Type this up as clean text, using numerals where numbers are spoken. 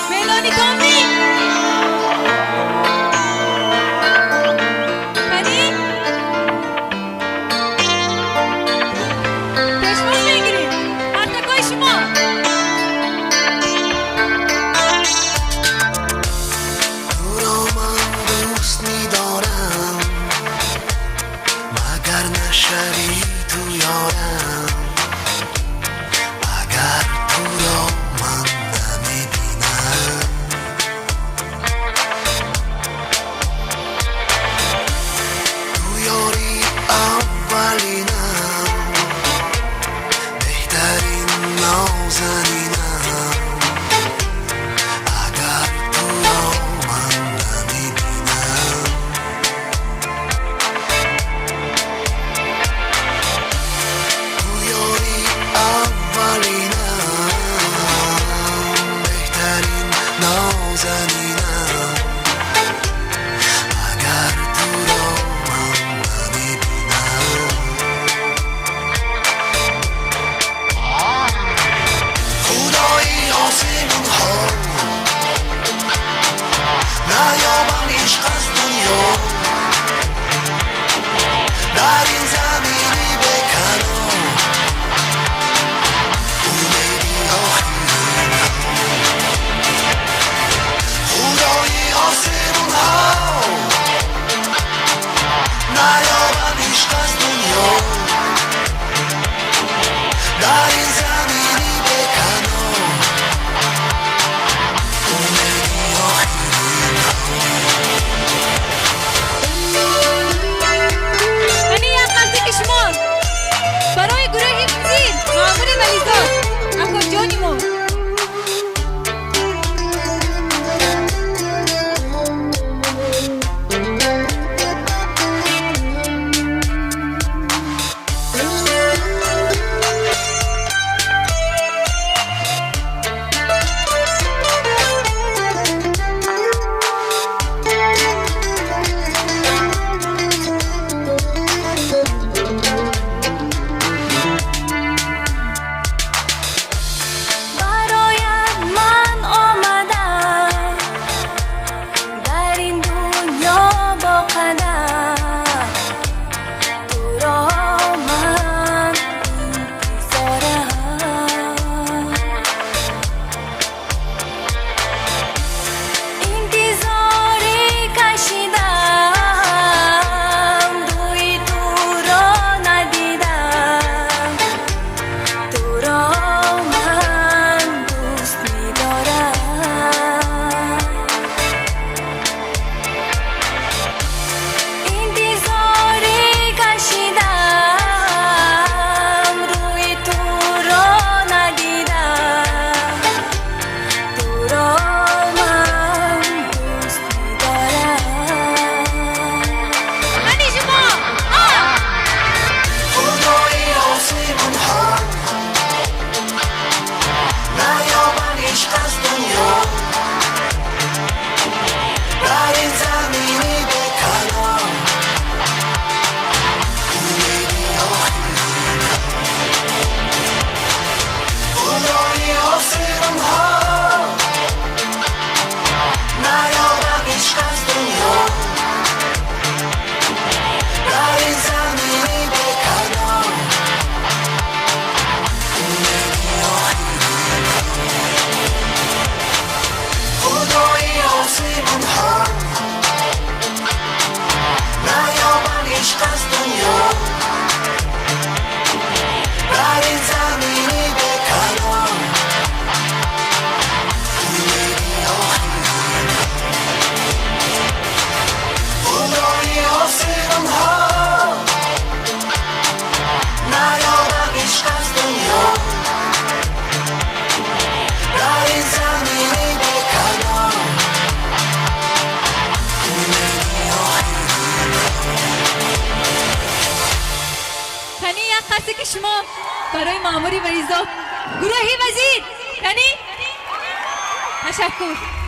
مهلانی کامی پنی پشماش بگیرید هر تکای شما تو را من دوست می‌دارم مگر نشوی تو یارم اگر تو را من نمی‌بینم تو یاری اولینم بهترین نازنینم اگر تو را من نمی‌بینم تو یاری اولینم بهترین نازنینم اگر تو را من نمی‌بینم خدایی آسمون ها نیامن عشق از دنیا در این زمینی بکنم امیدی آخرین خدایی آسمون ها نیامن عشق از دنیا در این زمینی بکنم امیدی آخرین پنی یک قصد کشمار برای گروه حفظین معمول ولیزاد اکا جانی ما برایت من آمدم در این دنیا با قدم تو را من انتظارم انتظاری کشیدم روی تو را ندیدم تو را من دوست می‌دارم انتظاری کشیدم روی تو را ندیدم تو را من دوست می‌دارم پنی شما خدایی آسمون ها نیامن عشق از دنیا در این زمینی بکنم امیدی آخرین خدایی آسمون ها نیامن عشق از دنیا در این زمینی بکنم امیدی آخرین خدایی آسمون ها نیامن عشق از دنیا در این زمینی بکنم امیدی آخرین خدایی آسمون ها نیامن عشق از دنیا در این زمینی بکنم امیدی آخرین پنی یک قصد کشمار برای معمول ولیزاد گروه وزیر پنی تشکر